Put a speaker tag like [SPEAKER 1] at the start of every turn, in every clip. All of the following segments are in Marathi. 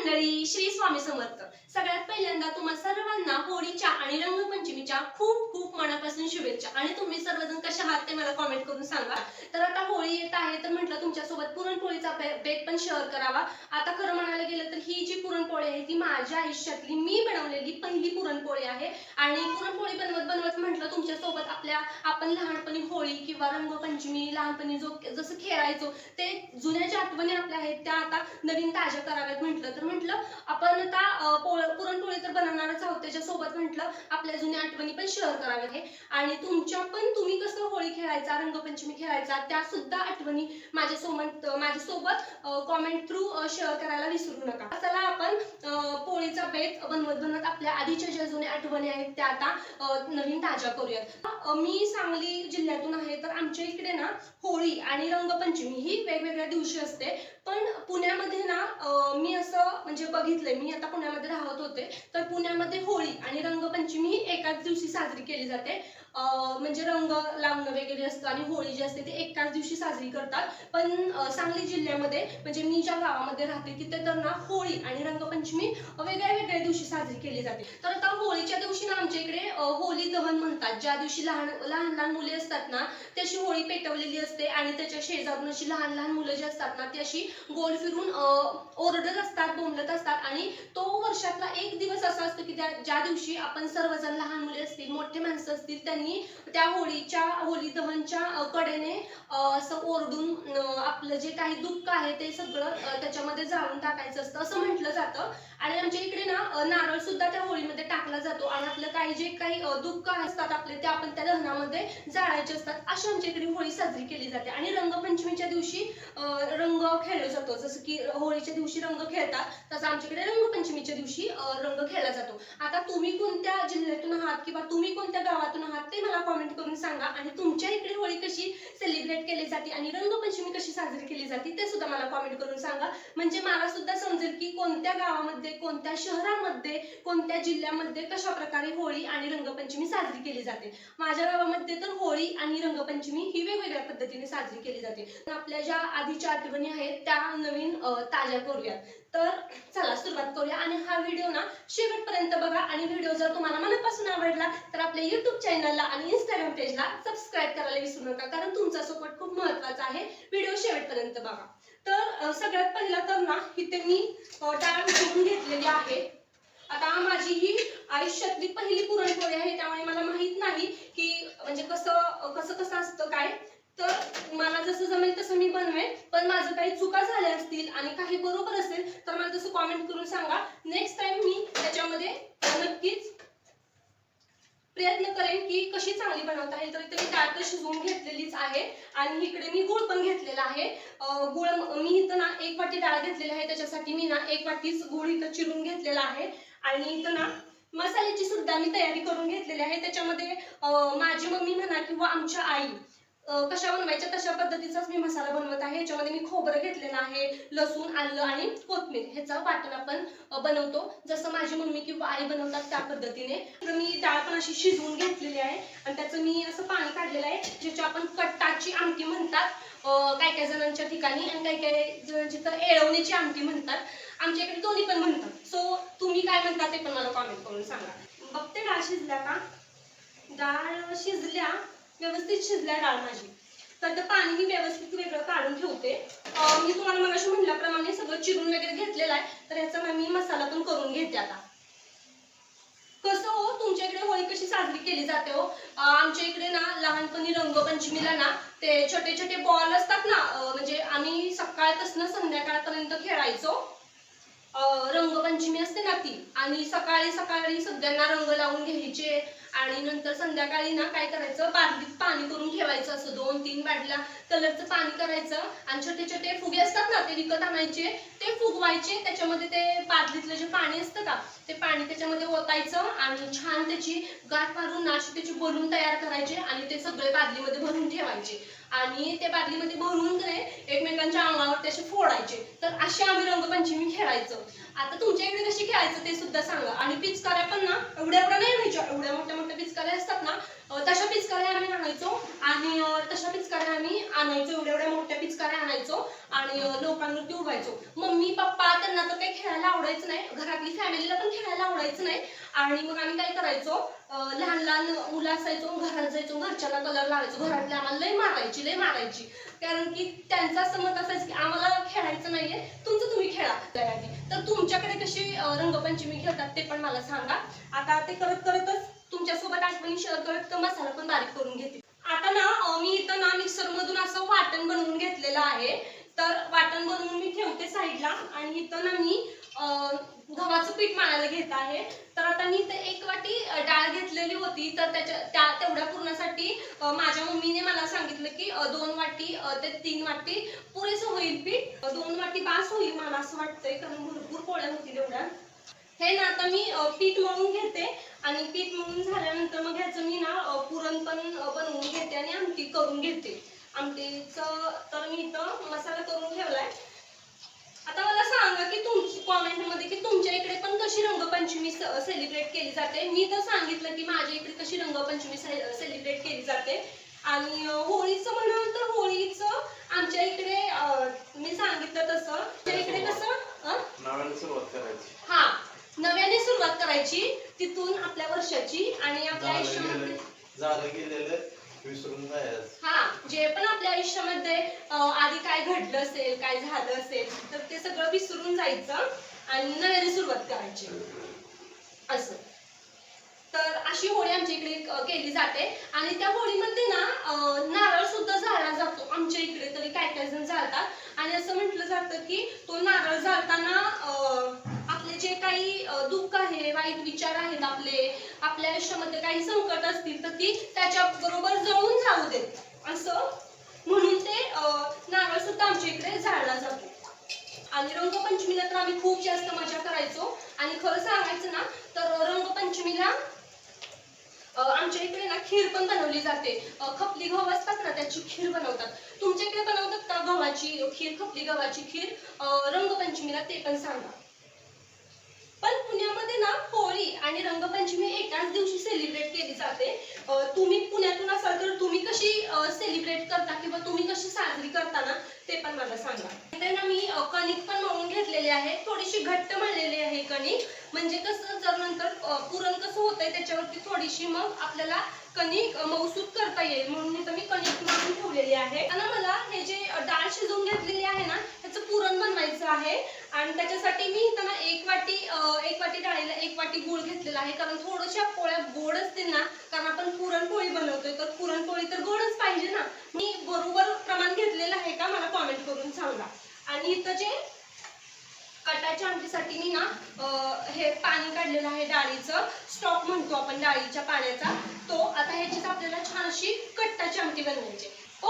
[SPEAKER 1] मंडळी, श्री स्वामी समर्थ. सगळ्यात पहिल्यांदा तुम्हा सर्वांना होळीच्या आणि रंगपंचमीच्या खूप खूप मनापासून शुभेच्छा. आणि तुम्ही सर्वजण कशा आहात ते मला कमेंट करून सांगा. तर आता होळी येत आहे, तर म्हटलं तुमच्यासोबत पुरणपोळीचा बेत पण शेअर करावा. आता खरं म्हणायला गेलं तर ही जी पुरणपोळी आहे ती माझ्या आयुष्यातली मी बनवलेली पहिली पुरणपोळी आहे. आणि पुरणपोळी बनवत बनवत म्हटलं तुमच्यासोबत आपण लहानपणी होळी किंवा रंगपंचमी लहानपणी जसं खेळायचो ते जुन्या ज्या आठवणी आपल्या आहेत त्या आता नवीन ताज्या कराव्यात म्हटलं. तर म्हटलं आपण आता पुरणपोळी तर बनवणारच आहोत, त्याच्यासोबत म्हटलं आपल्या जुन्या आठवणी पण शेअर कराव्यात आहे. आणि तुम्ही कसं होळी खेळायचा, रंगपंचमी खेळायचा त्या सुद्धा आठवणी माझ्यासोबत कॉमेंट थ्रू शेअर करायला विसरू नका. चला आपण पोळीचा बेत बनवत बनवत आपल्या आधीच्या ज्या जुन्या आठवणी आहेत त्या आता नवीन ताज्या करूयात. मी सांगली जिल्ह्यातून आहे, तर आमच्या इकडे ना होळी आणि रंगपंचमी ही वेगवेगळ्या दिवशी असते. पण पुण्यामध्ये ना मी असं म्हणजे बघितलंय, मी आता पुण्यामध्ये राहत होते, तर पुण्यामध्ये होळी आणि रंगपंचमी ही एकाच दिवशी साजरी केली जाते. म्हणजे रंग लावणं वगैरे असतं आणि होळी जी असते ती एकाच दिवशी साजरी करतात. पण सांगली जिल्ह्यामध्ये म्हणजे मी ज्या गावामध्ये राहते तिथे तर ना होळी आणि रंगपंचमी वेगळ्या वेगळ्या दिवशी साजरी केली जाते. तर आता होळीच्या दिवशी ना आमच्या इकडे होळी दहन म्हणतात, ज्या दिवशी लहान लहान मुले असतात ना ती अशी होळी पेटवलेली असते आणि त्याच्या शेजारून अशी लहान लहान मुलं जी असतात ना ती अशी गोल फिरून ओरडत असतात, बोंबलत असतात. आणि तो वर्षातला एक दिवस असा असतो की ज्या दिवशी आपण सर्वजण लहान मुले असतील, मोठे माणसं असतील, त्यांनी त्या होळी दहनच्या कडेने असं ओरडून आपलं जे काही दुःख आहे ते सगळं त्याच्यामध्ये जाळून टाकायचं असतं असं म्हटलं जातं. आणि आमच्या इकडे ना नारळ सुद्धा त्या होळीमध्ये टाकला जातो आणि आपलं काही जे काही दुःख असतात आपले ते आपण त्या दहनामध्ये जाळायचे असतात. अशी आमच्या इकडे होळी साजरी केली जाते. आणि रंगपंचमीच्या दिवशी रंग खेळला जातो. जसं की होळीच्या दिवशी रंग खेळतात तसं आमच्याकडे रंगपंचमीच्या दिवशी रंग खेळला जातो. आता तुम्ही कोणत्या जिल्ह्यातून आहात किंवा तुम्ही कोणत्या गावातून आहात ते मला कमेंट करून सांगा. आणि तुमच्या इकडे होळी कशी सेलिब्रेट केली जाते आणि रंगपंचमी कशी साजरी केली जाते ते सुद्धा मला कमेंट करून सांगा. म्हणजे मला सुद्धा समजेल की कोणत्या गावामध्ये, कोणत्या शहरामध्ये, कोणत्या जिल्ह्यामध्ये कशा प्रकारे होळी आणि रंगपंचमी साजरी केली जाते. माझ्या गावामध्ये तर होळी आणि रंगपंचमी ही वेगवेगळ्या पद्धतीने साजरी केली जाते. आपल्या ज्या आधीच्या आठवणी आहेत त्या नवीन ताज्या करूयात. तर चला सुरुवात करूया. आणि हा व्हिडिओ ना शेवटपर्यंत बघा. आणि व्हिडिओ जर तुम्हाला मनापासून आवडला तर आपल्या युट्यूब चॅनलला आणि इंस्टाग्राम पेजला सबस्क्राईब करायला विसरू नका, कारण तुमचा सपोर्ट खूप महत्त्वाचा आहे. व्हिडिओ शेवटपर्यंत बघा. तर सगळ्यात पहिला तर ना इथे मी डाळ भिजवून घेतलेली आहे. आता माझी ही आयुष्यातली पहिली पुरणपोळी आहे, त्यामुळे मला माहित नाही की म्हणजे कसं कसं कसं असतं काय. तर मला जसं जमेल तसं मी बनवेन, पण माझं काही चुका झाल्या असतील आणि काही बरोबर असेल तर मला तसं कमेंट करून सांगा. नेक्स्ट टाइम मी त्याच्यामध्ये नक्कीच प्रयत्न करेन की कशी चांगली बनवता येईल. तर इथे मी डाळ तर शिजवून घेतलेलीच आहे आणि इकडे मी गूळ पण घेतलेला आहे. गूळ मी इथं ना 1 वाटी डाळ घेतलेली आहे, त्याच्यासाठी मी ना 1 वाटीच गूळ इथं चिरून घेतलेला आहे. आणि इथं ना मसाल्याची सुद्धा मी तयारी करून घेतलेली आहे. त्याच्यामध्ये माझी मम्मी म्हणा किंवा आमच्या आई कशा बनवायच्या तशा पद्धतीचाच मी मसाला बनवत आहे. याच्यामध्ये मी खोबरं घेतलेलं आहे, लसूण, आलं आणि कोथिंबीर ह्याचा वाटण आपण बनवतो जसं माझी मम्मी किंवा आई बनवतात त्या पद्धतीने. तर मी डाळ पण अशी शिजवून घेतलेली आहे आणि त्याचं मी असं पाणी काढलेलं आहे, ज्याची आपण कट्टाची आमटी म्हणतात काही काही जणांच्या ठिकाणी, आणि काही काही जणांची तर एळवणीची आमटी म्हणतात. आमच्या इकडे दोन्ही पण म्हणतात. सो तुम्ही काय म्हणता ते पण मला कमेंट करून सांगा. बघते डाळ शिजल्या का. डाळ शिजल्या, व्यवस्थित शिजल्या डाळ माझी. तर ते पाणी मी व्यवस्थित वेगळं काढून ठेवते. मी तुम्हाला मगाशी म्हटल्याप्रमाणे सगळं चिरून वगैरे घेतलेलं आहे, तर ह्याचा मी मसाला पण करून घेते. आता कसं हो तुमच्या इकडे होळी कशी साजरी केली जाते हो. आमच्या इकडे ना लहानपणी रंगपंचमीला ना ते छोटे छोटे बॉल असतात ना, म्हणजे आम्ही सकाळपासून संध्याकाळपर्यंत खेळायचो. रंगपंचमी असते ना ती, आणि सकाळी सकाळी सगळ्यांना रंग लावून घ्यायचे आणि नंतर संध्याकाळी ना काय करायचं, बादलीत पाणी करून ठेवायचं, असं 2-3 बादल्या कलरचं पाणी करायचं आणि छोटे छोटे फुगे असतात ना ते विकत आणायचे, ते फुगवायचे. त्याच्यामध्ये ते बादलीतलं जे पाणी असतं का ते पाणी त्याच्यामध्ये ओतायचं आणि छान त्याची गाठ मारून नाशी त्याची बलून तयार करायचे आणि ते सगळे बादलीमध्ये भरून ठेवायचे आणि ते बादलीमध्ये भरून एकमेकांच्या अंगावर त्याचे फोडायचे. तर अशी आम्ही रंगपंचमी खेळायचो. आता तुमच्या इकडे कशी खेळायचं ते सुद्धा सांगा. आणि पिचकाऱ्या पण ना एवढ्या एवढ्या नाही व्हायच्या, एवढ्या मोठ्या मोठ्या पिचकाऱ्या असतात ना तशा पिचकाऱ्या आम्ही आणायचो आणि तशा पिचकाऱ्या आम्ही आणायचो, एवढ्या एवढ्या मोठ्या पिचकाऱ्या आणायचो आणि लोकांवरती उभायचो. मम्मी पप्पा त्यांना तर काही खेळायला आवडायचं नाही, घरातली फॅमिलीला पण खेळायला आवडायचं नाही. आणि मग आम्ही काय करायचो, लहान लहान मुलं असायचो, घरात जायचो, घरच्यांना कलर लावायचो. घरातले आम्हाला लय मारायची, कारण की त्यांचं असं मत असायचं की आम्हाला खेळायचं नाहीये, तुमचं तुम्ही खेळा. तर तुमच्याकडे कशी रंगपंचमी खेळतात ते पण मला सांगा. आता ते करत करतच तुमच्यासोबत आठवणी शेअर करत मसाला पण बारीक करून घेते. आता ना मी इथं ना मिक्सर मधून असं वाटण बनवून घेतलेलं आहे. तर वाटण बनवून मी ठेवते साईडला. आणि इथं ना मी गव्हाचं पीठ मळायला घेत आहे. तर आता मी इथं 1 वाटी डाळ घेतलेली होती. तर तेवढ्या पूर्णासाठी माझ्या मम्मीने मला सांगितलं की 2 वाटी ते 3 वाटी पुरेसं होईल पीठ. 2 वाटी बास होईल मला असं वाटतंय, कारण भरपूर पोळ्या होतील एवढ्या. हे ना आता मी पीठ मळून घेते. आणि पीठ मळून झाल्यानंतर मग ह्याचं मी ना पुरण पण बनवून घेते आणि आमटी करून घेते. आमटीचं तर मी इथं मसाला करून ठेवलाय. आता मला सांगा की तुमची कॉमेंट मध्ये की तुमच्या इकडे पण कशी रंगपंचमी सेलिब्रेट केली जाते. मी तर सांगितलं की माझ्या इकडे कशी रंगपंचमी सेलिब्रेट केली जाते. आणि होळीचं म्हणाल तर होळीचं आमच्या इकडे मी सांगितलं तसं आमच्या इकडे कसं
[SPEAKER 2] नव्याने सुरुवात करायची.
[SPEAKER 1] हा, नव्याने सुरुवात करायची, तिथून आपल्या वर्षाची. आणि आपल्या आयुष्यामध्ये
[SPEAKER 2] झालं गेलेलं विसरून जायचं.
[SPEAKER 1] हा, जे पण आपल्या आयुष्यामध्ये आधी काय घडलं असेल, काय झालं असेल, तर ते सगळं विसरून जायचं आणि नव्याने सुरुवात करायची असं. तर अशी होळी आमच्या इकडे केली जाते. आणि त्या होळीमध्ये ना नारळ सुद्धा जाळला जातो. आमच्या इकडे तरी काय काय जण जाळतात. आणि असं म्हटलं जातं की तो नारळ जाळताना आपले जे काही दुःख आहे, वाईट विचार आहेत, आपल्या आयुष्यामध्ये काही संकट असतील तर ती त्याच्या बरोबर जळून जाऊ देत असं म्हणून ते नारळ सुद्धा आमच्या इकडे जाळला जातो. आणि रंगपंचमीला तर आम्ही खूप जास्त मजा करायचो. आणि खरं सांगायचं ना तर रंगपंचमीला आमच्या इकडे ना खीर पण बनवली जाते. खपली गहू असतात ना त्याची खीर बनवतात. तुमच्या इकडे बनवतात का गव्हाची खीर, खपली गव्हाची खीर रंगपंचमीला, ते पण सांगा. पण पुण्यामध्ये ना होळी आणि रंगपंचमी एकाच दिवशी सेलिब्रेट केली जाते. तुम्ही पुण्यातून असाल तर तुम्ही कशी सेलिब्रेट करता किंवा तुम्ही कशी साजरी करता ना ते पण मला सांगा. इथे ना मी कणिक पण मळून घेतलेली आहे. थोडीशी घट्ट मळलेली आहे कणिक, म्हणजे कसं जर नंतर पुरण कसं होतंय त्याच्यावरती थोडीशी मग आपल्याला कणिक मऊसूत करता येईल म्हणून इथं मी कणिक मळून ठेवलेली आहे. आणि मला हे जे डाळ शिजवून घेतलेली आहे ना त्याचं पुरण बनवायचं आहे. आणि त्याच्यासाठी मी इथं ना 1 वाटी डाळीला 1 वाटी गूळ घेतलेला आहे. कारण थोड्याशा पोळ्या गोड असतील ना, कारण आपण पुरणपोळी बनवतोय तर पुरणपोळी तर गोडच पाहिजे ना. मी बरोबर प्रमाण घेतलेलं आहे का मला कॉमेंट करून सांगा. आणि इथं जे कटाच्या आमटीसाठी मी ना हे पाणी काढलेलं आहे, डाळीचं स्टॉक म्हणतो आपण डाळीच्या पाण्याचा तो. आता ह्याचीच आपल्याला छान अशी कट्टाची आमटी बनवायची.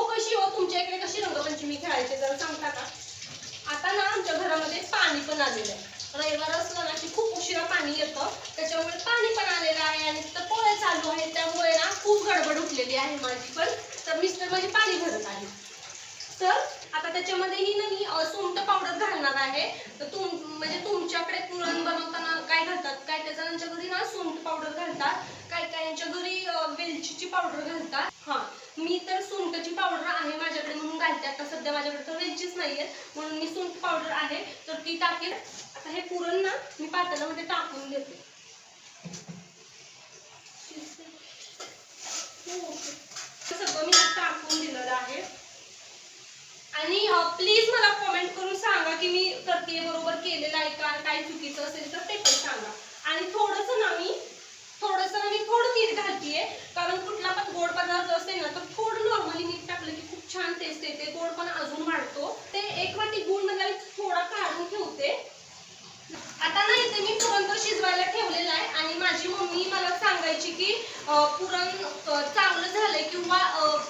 [SPEAKER 1] कशी हो तुमच्या इकडे कशी रंगपंचमी खेळायची जरा सांगता का. आता ना आमच्या घरामध्ये पाणी पण आलेलं आहे. रविवार असला ना की खूप उशिरा पाणी येतं, त्याच्यामुळे पाणी पण आलेलं आहे. आणि तिथं पोळ्या चालू आहेत त्यामुळे ना खूप गडबड उठलेली आहे माझी पण. तर मिस्टर माझे पाणी भरत आहे. तर आता त्याच्यामध्येही ना मी सुंठ पावडर घालणार आहे. तर म्हणजे तुमच्याकडे पुरण बनवताना काय घालतात, काय काय जणांच्या घरी ना सुंठ पावडर घालतात, काय कायांच्या घरी वेलचीची पावडर घालतात. हा, मी तर सुंठची पावडर आहे माझ्याकडे म्हणून घालते. आता सध्या माझ्याकडे तर वेलचीच नाहीये म्हणून मी सुंठ पावडर आहे तर ती टाकेल. आता हे पुरण ना मी पातेल्यामध्ये टाकून घेते. सगळं मी टाकून दिलेलं आहे. आणि प्लीज मला कमेंट करून सांगा की मी करते बरोबर केलेलं आहे का, काय चुकीचं असेल तर ते पण सांगा. आणि थोडंसं ना मी थोडं मीठ घालतीये, कारण कुठला पण गोड पदार्थ असेल ना तर थोडं नॉर्मली मीठ टाकलं की खूप छान टेस्ट येते, गोड पण अजून वाढतो. ते 1 वाटी गूळ मध्ये थोडा काढून ठेवते. आता ना इथे मी पुरण तर शिजवायला ठेवलेलं आहे. आणि माझी मम्मी मला सांगायची की पुरण चांगलं झालंय किंवा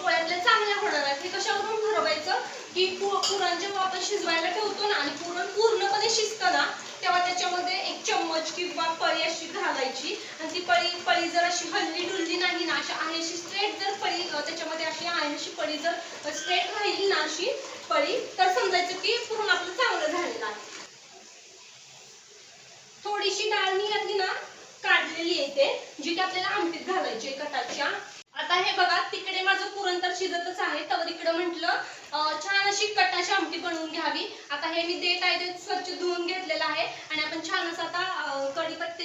[SPEAKER 1] पोळ्यातल्या चांगल्या होणार आहेत. हे कशावरून ठरवायचं की पुरण जेव्हा आपण शिजवायला ठेवतो ना आणि पुरण पूर्णपणे शिजतं ना तेव्हा त्याच्यामध्ये 1 चम्मच किंवा पळी अशी घालायची. आणि ती पळी जर अशी हल्ली डुलली नाही ना, अशी अशी स्ट्रेट जर पळी त्याच्यामध्ये अशी अशी पळी जर स्ट्रेट राहिली ना अशी पळी, तर समजायचं की पुरण आपलं चांगलं झालेलं आहे. थोडीशी डाळ मी यातली ना काढलेली येते जी की आपल्याला आमटीत घालायची आहे कटाच्या. आता हे बघा तिकडे माझं पुरण तर शिजतच आहे, तर इकडे म्हटलं छान अशी कटाची आमटी बनवून घ्यावी. आता हे मी देठ आहे ते स्वच्छ धुवून घेतलेलं आहे आणि आपण छान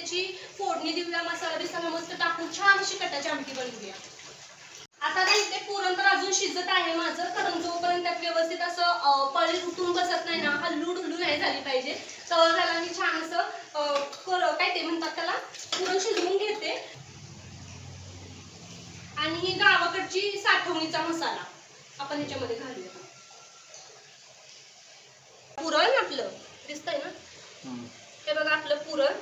[SPEAKER 1] त्याची फोडणी देऊया, मसाला बिसाला मस्त टाकून छान अशी कटाची आमटी बनवूया. आता ना इथे पुरण तर अजून शिजत आहे माझं, कारण जोपर्यंत त्यात व्यवस्थित असं पळी उठून बसत नाही ना, हल्लू डुल्लू नाही झाली पाहिजे, तर त्याला मी छान असं काय ते म्हणतात त्याला, पुरण शिजवून घेते. आणि ही गावाकडची साठवणीचा मसाला आपण ह्याच्यामध्ये घालूया. पुरण आपलं दिसतंय ना, हे बघा आपलं पुरण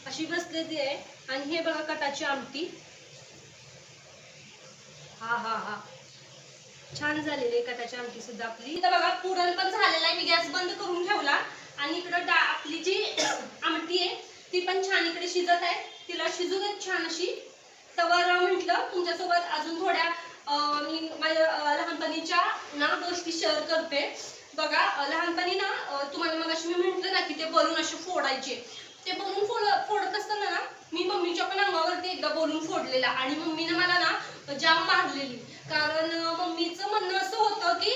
[SPEAKER 1] अशी बसलेली आहे. आणि हे बघा कटाची आमटी. हा हा हा, छान झालेली आहे कटाची आमटी सुद्धा आपली. इथं बघा पुरण पण झालेलं आहे, मी गॅस बंद करून ठेवला. आणि इकडं आपली जी आमटी आहे ती पण छान इकडे शिजत आहे, तिला शिजू देत छान अशी. तवर म्हटलं तुमच्यासोबत अजून थोड्या मी माझ्या लहानपणीच्या ना गोष्टी शेअर करते. बघा लहानपणी ना तुम्हाला मग अशी मी म्हटलं ना की ते बलून असे फोडायचे, ते बलून फोडत असताना ना मी मम्मीच्या पण अंगावरती एकदा बलून फोडलेला. आणि मम्मीने मला ना जाम मारलेली, कारण मम्मीचं म्हणणं असं होतं की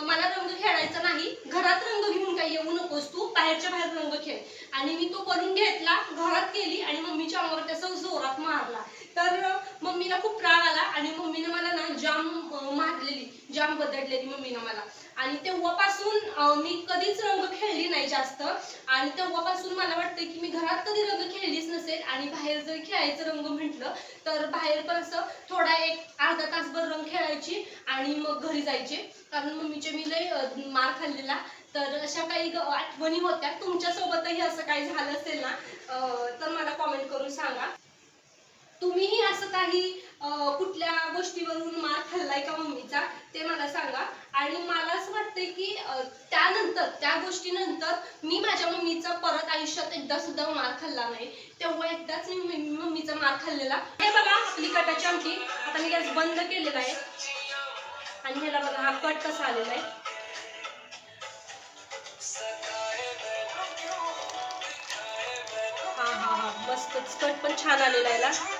[SPEAKER 1] मला रंग खेळायचा नाही, घरात रंग घेऊन काही येऊ नकोस तू, बाहेरच्या बाहेर रंग खेळ. आणि मी तो बलून घेतला, घरात गेली आणि मम्मीच्या अंगावर त्याचा जोरात मारला. तर मम्मीला खूप राग आला आणि मम्मीने मला ना जाम मारलेली, जाम बदललेली मम्मीने मला. आणि तेव्हापासून मी कधीच रंग खेळली नाही जास्त. आणि तेव्हापासून मला वाटतं की मी घरात कधी रंग खेळलीच नसेल. आणि बाहेर जर खेळायचं रंग म्हटलं तर बाहेर पण असं थोडा एक अर्धा तासभर रंग खेळायची आणि मग घरी जायचे, कारण मम्मीचे मी लय मार खाल्लेला. तर अशा काही आठवणी होत्या. तुमच्यासोबतही असं काही झालं असेल ना तर मला कॉमेंट करून सांगा. तुम्हीही असं काही कुठल्या गोष्टीवरून मार खाल्लाय का मम्मीचा, ते मला सांगा. आणि मला असं वाटतंय की त्यानंतर त्या गोष्टीनंतर मी माझ्या मम्मीचा परत आयुष्यात एकदा सुद्धा मार खाल्ला नाही. तेव्हा एकदाच मी मम्मीचा मार खाल्लेला. हे बघा आपली कटाची आमटी. आता मी गॅस बंद केलेला आहे आणि ह्याला बघा हा कट कसा आलेला आहे. हा हा हा, मस्तच कट पण छान आलेला आहे.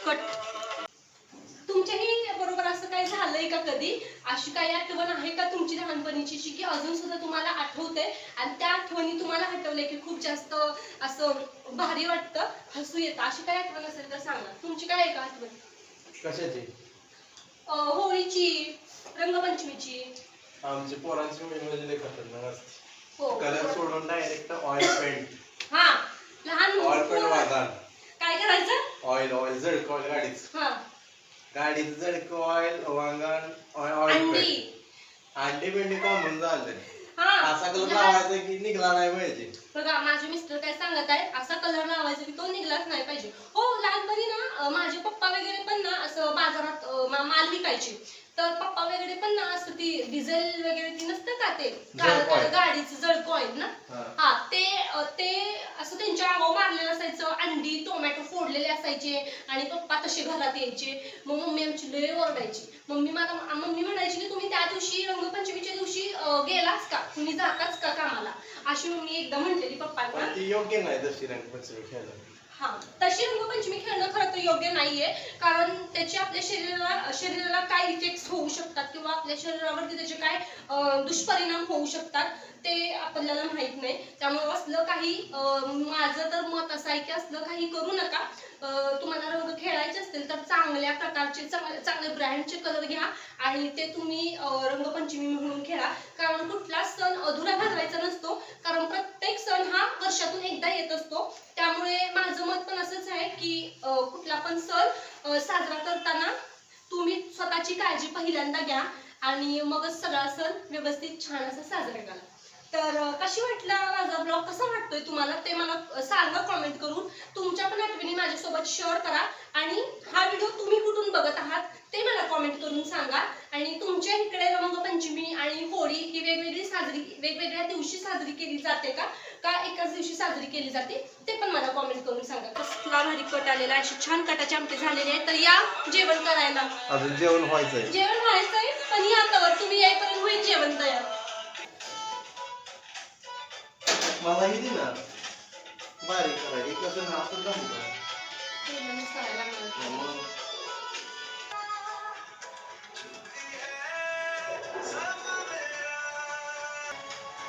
[SPEAKER 1] कट तुमच्याही बरोबर असं काही झालंय का कधी? अशी काही आठवण आहे का तुमची लहानपणीची की अजून सुद्धा तुम्हाला आठवते आणि त्या आठवणी तुम्हाला हटवले की खूप जास्त असं भारी वाटतं, हसू येतं? अशी काही आठवण असेल तर सांगा. तुमची काय आहे का आठवण?
[SPEAKER 2] कशाची?
[SPEAKER 1] होळीची, रंगपंचमीची.
[SPEAKER 2] आमची पोरांची होळी म्हणजे लय खतरनाक असते.
[SPEAKER 1] हो,
[SPEAKER 2] कलर सोडून डायरेक्ट ऑइल पेंट.
[SPEAKER 1] हा, लहान
[SPEAKER 2] ऑइल पेंट वाजणार.
[SPEAKER 1] काय करायचं?
[SPEAKER 2] ऑइल जळक ऑइल गाडीच.
[SPEAKER 1] हा,
[SPEAKER 2] गाडीच जळक ऑइल, वांगण ऑइल पेंट. अंडी बिंडी कॉमन झाले. असा कलर लावायचा की निघला नाही पाहिजे.
[SPEAKER 1] बघा माझे मिस्टर काय सांगत आहे, असा कलर लावायचा की तो निघलाच नाही पाहिजे. हो, लहानपणी ना माझे पप्पा वगैरे पण ना असं बाजारात माल विकायचे. तर पप्पा वगैरे पण ना असं ती डिझेल वगैरे ती नसतं का ते गाडीचं जळक ऑइल ना, हा, ते असं त्यांच्या अंगावर मारलेलं असायचं. अंडी टोमॅटो फोडलेले असायचे आणि पप्पा तसे घरात यायचे. मग मम्मी आमची लय ओरडायची. मम्मी म्हणायची की तुम्ही त्या दिवशी रंगपंचमीच्या दिवशी गेलाच का, तुम्ही जाताच का कामाला, अशी मम्मी एकदा म्हटलेली पप्पांना.
[SPEAKER 2] ती योग्य नाही तशी रंगपंचमी खेळायला.
[SPEAKER 1] हा, तशी रंगपंचमी खेळणं खरं तर योग्य नाहीये, कारण त्याचे आपल्या शरीराला काय इफेक्ट होऊ शकतात किंवा आपल्या शरीरावरती त्याचे काय दुष्परिणाम होऊ शकतात ते आपल्याला माहित नाही. त्यामुळे असलं काही माझं तर मत असं आहे की असलं काही करू नका. तुम्हाला रंग खेळायचे असतील तर चांगल्या प्रकारचे चांगले ब्रँडचे कलर घ्या आणि ते तुम्ही रंगपंचमी म्हणून खेळा. कारण कुठला सण अधुरा घालवायचा नसतो, कारण प्रत्येक सण हा वर्षातून एकदा येत असतो. त्यामुळे माझं मत पण असंच आहे की कुठला पण सण साजरा करताना तुम्ही स्वतःची काळजी पहिल्यांदा घ्या आणि मगच सगळा सण व्यवस्थित छान असा साजरा करा. तर कशी वाटला माझा ब्लॉग, कसा वाटतोय तुम्हाला ते मला सांगा कॉमेंट करून. तुमच्या पण आठवणी माझ्यासोबत शेअर करा आणि हा व्हिडिओ तुम्ही कुठून बघत आहात ते मला कॉमेंट करून सांगा. आणि तुमच्या इकडे रंगपंचमी आणि होळी ही वेगवेगळ्या दिवशी साजरी केली जाते का एकाच दिवशी साजरी केली जाते ते पण मला कॉमेंट करून सांगा. कसला भारी कट आलेला, अशी छान कटाची आमटी झालेली आहे. तर या जेवण करायला.
[SPEAKER 2] अजून जेवण व्हायचंय
[SPEAKER 1] पण या तर तुम्ही यायपर्यंत होईल जेवण तयार.
[SPEAKER 2] मला ही ना बारीक करायची कसं ना आपण दाखवू का?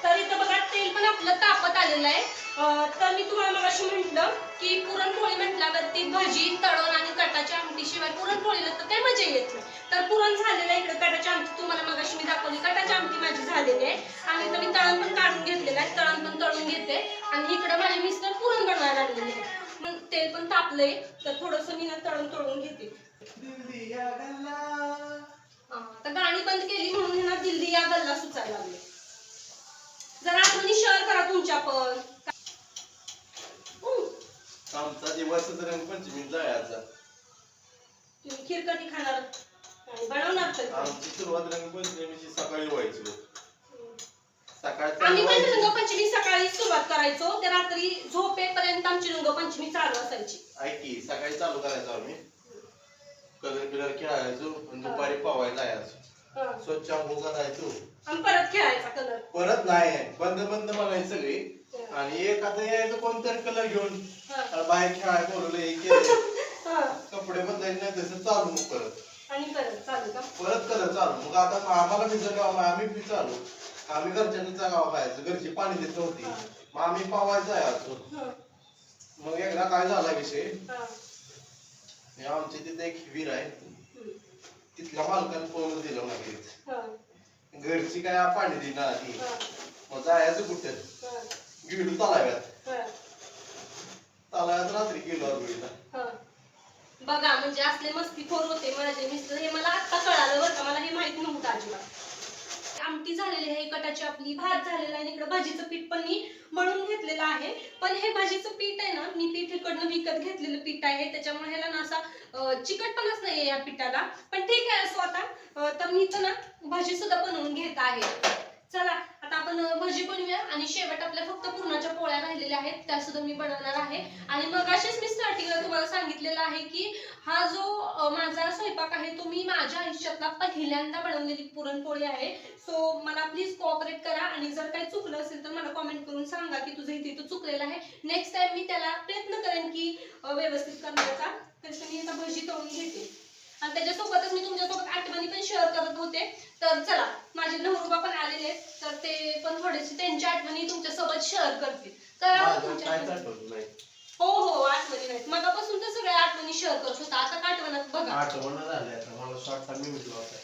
[SPEAKER 1] तर इथं बघा तेल पण आपलं तापत आलेलं आहे. तर मी तुम्हाला मगाशी म्हटलं की पुरणपोळी म्हटल्यावरती भजी तळण आणि कटाची आमटी शिवाय पुरणपोळीला तर काही मजा येत नाही. तर पुरण झालेलं आहे. इकडे कटाची आमटी तुम्हाला मगाशी मी दाखवली. कटाची आमटी माझी झालेली आहे आणि इथं मी तळण पण काढून घेतलेलं आहे. तळण पण तळून घेते आणि इकडे माझे मिस्टर पुरण बनवायला लागलेले आहे. मग तेल पण तापलंय तर थोडंसं मी ना तळून घेते. आता गाणी बंद केली म्हणून ना दिल्ली या गल्ला सुचायला लागले. जरा आठवणी शेअर करा तुमच्या पण.
[SPEAKER 2] आमचा दिवसच रंगपंचमी जायचा.
[SPEAKER 1] तुम्ही खीर कधी खाणार आणि बनवणार तर?
[SPEAKER 2] आमची सुरुवात रंगपंचमीची सकाळी व्हायची.
[SPEAKER 1] आम्ही पण रंगपंचमी सकाळी सुरुवात करायचो ते रात्री झोपेपर्यंत आमची रंगपंचमी चालू असायची.
[SPEAKER 2] ऐकी सकाळी चालू करायचो आम्ही. कलर बिलर खेळायचो आणि दुपारी पवायला जायचो. स्वच्छ अंघोळ करायचो
[SPEAKER 1] आणि परत खेळायचा कलर.
[SPEAKER 2] परत नाही बंद बनायची सगळी आणि एक आता यायचं कोणतरी कलर घेऊन बाहेर खेळायला बोलवलं. कपडे बदलायचे नाही तसं चालू मग परत
[SPEAKER 1] आणि परत चालू का?
[SPEAKER 2] परत कलर चालू. मग आता आम्हाला बी गाव आम्ही बी चालू. आम्ही घरच्यांचा गाव खायचो. घरची पाणी देत नव्हती मग आम्ही पावायचं जायचो. मग एकदा काय झाला विषय आमच्या तिथे एक विहीर आहे. तिथल्या मालकाने पळून दिलं ना विहिरीत. घरची काय पाणी दिना ती. मग जायचं कुठं गेलो तलाव्यात. तलाव्यात रात्री गेलो आरोळीला.
[SPEAKER 1] बघा म्हणजे असले मस्तीखोर होते माझे मिस्टर. हे मला आता कळालं बरं का. मला हे माहित नव्हतं अजिबात. आमटी झालेली आहे कटाची आपली. भात झालेला आहे. इकडे भाजीचं पीठ पण मी मळून घेतलेलं आहे. पण हे भाजीचं पीठ आहे ना मी पीठ इकडनं विकत घेतलेलं पीठ आहे. त्याच्यामुळे ह्याला ना असा चिकटपणाच नाहीये या पिठाला. पण ठीक आहे असो आता. तर मी इथं ना भाजी सुद्धा बनवून घेत आहे. चला आता आपण भजी बनवूया आणि शेवट आपल्या फक्त पुरणाच्या पोळ्या राहिलेल्या आहेत त्या सुद्धा मी बनवणार आहे. आणि मगाशीच मी स्टार्टिंगला तुम्हाला सांगितलेलं आहे की हा जो माझा स्वयंपाक आहे तो मी माझ्या आयुष्यातला पहिल्यांदा बनवलेली पुरणपोळी आहे. सो मला प्लीज कोऑपरेट करा आणि जर काही चुकलं असेल तर मला कमेंट करून सांगा की तुझं इथे चुकलेलं आहे. नेक्स्ट टाइम मी त्याला प्रयत्न करेन की व्यवस्थित करण्याचा. तसं मी आता भजी तळून घेते आणि त्याच्यासोबतच मी तुमच्यासोबत आठवणी पण शेअर करत होते. तर चला माझे नवरोबा पण आलेले आहेत तर ते पण थोडेसे त्यांच्या आठवणी तुमच्यासोबत शेअर करतील. करा तुमच्या हो हो आठवणी नाहीत. मगापासून तर सगळ्या आठवणी शेअर करत होता. आता आठवणात बघा
[SPEAKER 2] आठवण झाल्या मला शॉर्ट मी म्हटलं होतं.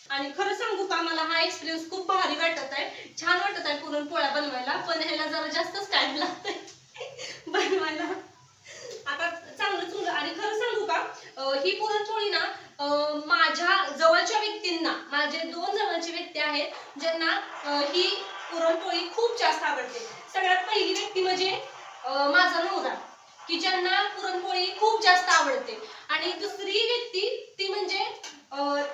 [SPEAKER 1] आणि खरं सांगू का मला हा एक्सपिरियन्स खूप भारी वाटत आहे. छान वाटत आहे पुरणपोळ्या बनवायला. पण ह्याला जरा जास्तच टाइम लागतोय बनवायला. आता चांगलं चुलं. आणि खरं सांगू का ही पुरणपोळी ना माझ्या जवळच्या व्यक्तींना माझे 2 जवळचे व्यक्ती आहेत ज्यांना ही पुरणपोळी खूप जास्त आवडते. सगळ्यात पहिली व्यक्ती म्हणजे माझा नवरा की ज्यांना पुरणपोळी खूप जास्त आवडते. आणि दुसरी व्यक्ती ती म्हणजे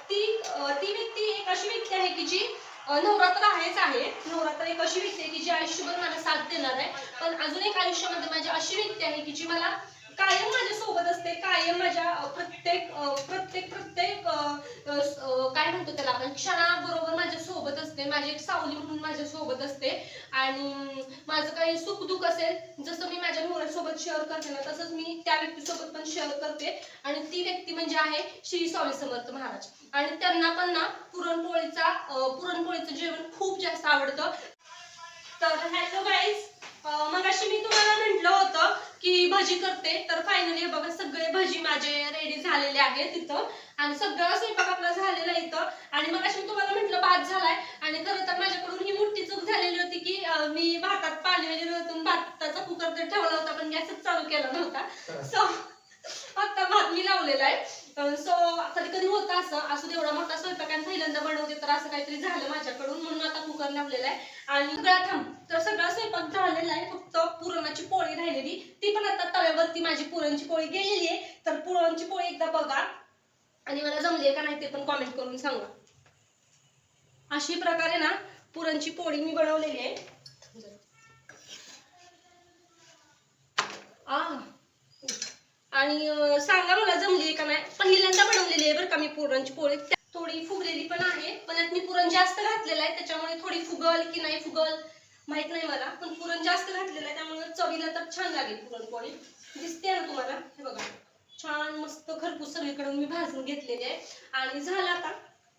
[SPEAKER 1] ती व्यक्ती एक अशी व्यक्ती आहे की जी नवरा तर आहेच आहे. नवरा तर एक अशी व्यक्ती आहे की जी आयुष्यभर मला साथ देणार आहे. पण अजून एक आयुष्यामध्ये माझी अशी व्यक्ती आहे की जी मला कायम माझ्या सोबत असते. कायम माझ्या प्रत्येक काय म्हणतो त्याला आपण क्षणाबरोबर माझ्या सोबत असते. माझी एक सावली म्हणून माझ्या सोबत असते. आणि माझं काही सुख दुःख असेल जसं मी माझ्या नवऱ्यासोबत शेअर करते ना तसंच मी त्या व्यक्तीसोबत पण शेअर करते. आणि ती व्यक्ती म्हणजे आहे श्री स्वामी समर्थ महाराज. आणि त्यांना पण ना पुरणपोळीचं जेवण खूप जास्त आवडतं. तर हॅलो गाईज मगाशी मी तुम्हाला म्हटलं होतं की भजी करते. तर फायनली बघा सगळे भजी माझे रेडी झालेले आहेत तिथं. आणि सगळा स्वयंपाक आपला झालेला इथं. आणि मगाशी मी तुम्हाला म्हटलं भात झालाय. आणि खरं तर माझ्याकडून ही मोठी चूक झालेली होती की मी भातात पाणी वगैरे ओतून भाताचा कुकर तर ठेवला होता पण गॅसच चालू केला नव्हता. सो आता भात मी लावलेला आहे. सो कधी कधी होतं असं एवढा मोठा स्वयंपाक आणि पहिल्यांदा बनवते तर असं काहीतरी झालं माझ्याकडून म्हणून आता कुकर लावलेला आहे. आणि सगळा स्वयंपाक झालेला आहे. फक्त पुरणाची पोळी राहिलेली ती पण आता तव्यावरती माझी पुरणची पोळी गेलेली आहे. तर पुरणची पोळी एकदा बघा आणि मला जमली आहे का नाही ते पण कमेंट करून सांगा. अशी प्रकारे ना पुरणची पोळी मी बनवलेली आहे. आणि सांगा मला जमली आहे का नाही. पहिल्यांदा बनवलेली आहे बरं का मी पुरणची पोळी. थोडी फुगलेली पण आहे पण यात मी पुरण जास्त घातलेलं आहे त्याच्यामुळे थोडी फुगल की नाही फुगल माहित नाही मला. पण पुरण जास्त घातलेलं आहे त्यामुळे चवीला तर छान लागेल पुरणपोळी. दिसते ना तुम्हाला हे बघा छान मस्त खरपूस सगळीकडून मी भाजून घेतलेली आहे. आणि झालं आता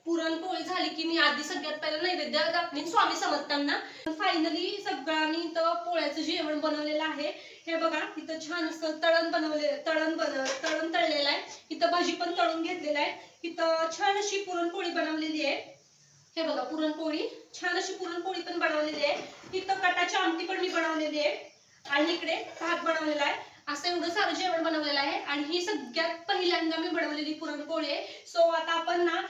[SPEAKER 1] पुरणपोळी झाली की मी आधी सगळ्यात पहिला नैवेद्य दाखवीन स्वामी समर्थांना. फायनली सगळ्यांनी इथं पोळ्याचं जेवण बनवलेलं आहे. हे बघा इथं छान असं तळण तळलेलं आहे. इथं भाजी पण तळून घेतलेलं आहे. इथं छान अशी पुरणपोळी बनवलेली आहे. हे बघा पुरणपोळी, छान अशी पुरणपोळी पण बनवलेली आहे. इथं कटाची आमटी पण मी बनवलेली आहे आणि इकडे भात बनवलेला आहे. असं एवढं सारं जेवण बनवलेलं आहे आणि ही सगळ्यात पहिल्यांदा मी बनवलेली पुरणपोळी आहे. सो आता आपण ना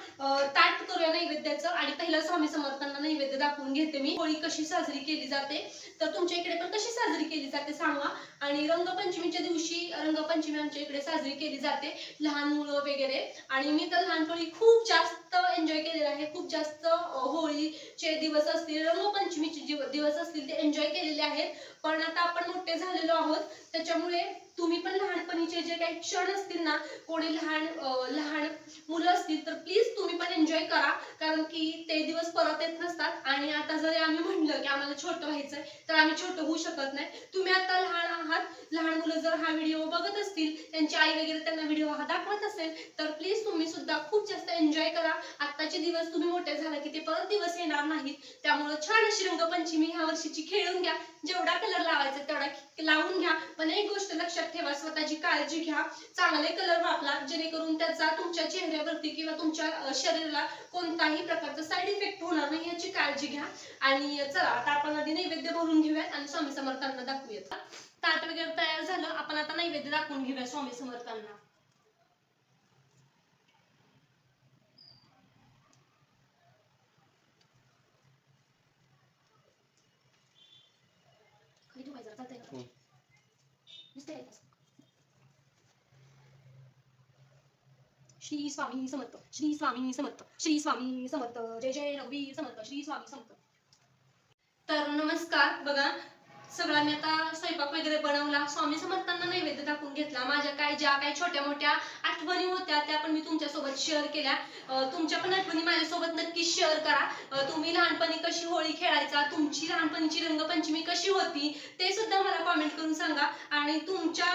[SPEAKER 1] ताट करूया नैवेद्याचं आणि पहिला स्वामी समर्थांना नैवेद्य दाखवून घेते मी. होळी कशी साजरी केली जाते तर तुमच्या इकडे पण कशी साजरी केली जाते सांगा. आणि रंगपंचमीच्या दिवशी रंगपंचमी आमच्या इकडे साजरी केली जाते, लहान मुलं वगैरे. आणि मी तर लहानपणी खूप जास्त एन्जॉय केलेलं आहे. खूप जास्त होळीचे दिवस असतील, रंगपंचमीचे दिवस असतील ते एन्जॉय केलेले आहेत. पण आता आपण मोठे झालेलो आहोत त्याच्यामुळे तुम्ही पण लहानपणीचे जे काही क्षण असतील ना, कोणी लहान मुलं असतील तर प्लीज तुम्ही पण एन्जॉय करा, कारण की ते दिवस परत येत नसतात. आणि आता जरी आम्ही म्हणलं की आम्हाला छोटं व्हायचंय तर आम्ही छोटं होऊ शकत नाही. तुम्ही आता लहान आहात, लहान मुलं जर हा व्हिडिओ बघत असतील, त्यांची आई वगैरे त्यांना व्हिडिओ हा दाखवत असेल तर प्लीज तुम्ही सुद्धा खूप जास्त एन्जॉय करा. आत्ताचे दिवस तुम्ही मोठे झाला की ते परत दिवस येणार नाहीत. त्यामुळे छान अशी रंगपंचमी ह्या वर्षीची खेळून घ्या. जेवढा कलर लावायचा तेवढा लावून घ्या. पण एक गोष्ट लक्षात ठेवा, स्वतःची काळजी घ्या. चांगले कलर वापरा जेणेकरून त्याचा तुमच्या चेहऱ्यावरती किंवा तुमच्या शरीराला कोणताही प्रकारचा साईड इफेक्ट होणार नाही याची काळजी घ्या. आणि चला आता आपण आधी नैवेद्य भरून घेऊयात आणि स्वामी समर्थांना दाखवूयात. ताट वगैरे तयार झालं, आपण आता नैवेद्य दाखवून घेऊया स्वामी समर्थांना. श्री स्वामी समर्थ, श्री स्वामी समर्थ, श्री स्वामी समर्थ, जय जय रघुवीर समर्थ, श्री स्वामी समर्थ. तर नमस्कार. बघा सगळा मी आता स्वयंपाक वगैरे बनवला, स्वामी समर्थांना नैवेद्य दाखवून घेतला. माझ्या ज्या काही छोट्या मोठ्या आठवणी होत्या त्या पण मी तुमच्यासोबत शेअर केल्या. तुमच्या पण आठवणी माझ्यासोबत नक्की शेअर करा. तुम्ही लहानपणी कशी होळी खेळायचा, तुमची लहानपणीची रंगपंचमी कशी होती ते सुद्धा मला कॉमेंट करून सांगा. आणि तुमच्या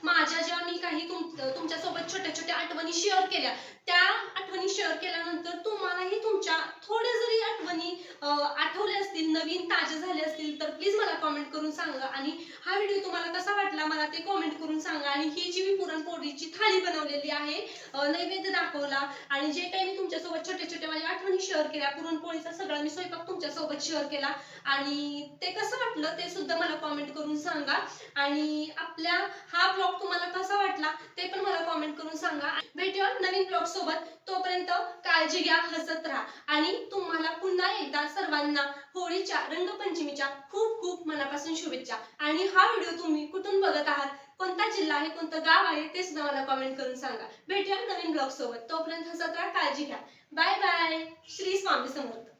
[SPEAKER 1] माझ्या ज्या मी काही तुमच्यासोबत छोट्या छोट्या आठवणी शेअर केल्या, त्या आठवणी शेअर केल्यानंतर तुम्हालाही तुमच्या थोड्या जरी आठवणी आठवल्या असतील, नवीन ताज्या झाल्या असतील तर प्लीज मला कॉमेंट करून सांगा. आणि हा व्हिडिओ तुम्हाला कसा वाटला मला ते कॉमेंट करून सांगा. आणि ही जी मी पुरणपोळीची थाळी बनवलेली आहे, नैवेद्य दाखवला आणि जे काही मी तुमच्यासोबत छोट्या छोट्या माझ्या आठवणी शेअर केल्या, पुरणपोळीचा सगळा मी स्वयंपाक तुमच्यासोबत शेअर केला आणि ते कसं वाटलं ते सुद्धा मला कॉमेंट करून सांगा. आणि आपल्या हा ब्लॉग तुम्हाला कसा वाटला ते पण मला कॉमेंट करून सांगा. भेटूया नवीन ब्लॉग सोबत. तोपर्यंत काळजी घ्या, हसत राहा आणि तुम्हाला पुन्हा एकदा सर्वांना होळीच्या रंगपंचमीच्या खूप खूप मनापासून शुभेच्छा. आणि हा व्हिडिओ तुम्ही कुठून बघत आहात, कोणता जिल्हा आहे, कोणतं गाव आहे ते सुद्धा मला कॉमेंट करून सांगा. भेटूया नवीन ब्लॉग सोबत. तोपर्यंत हसत राहा, काळजी घ्या. Bye bye. श्री स्वामी समर्थ.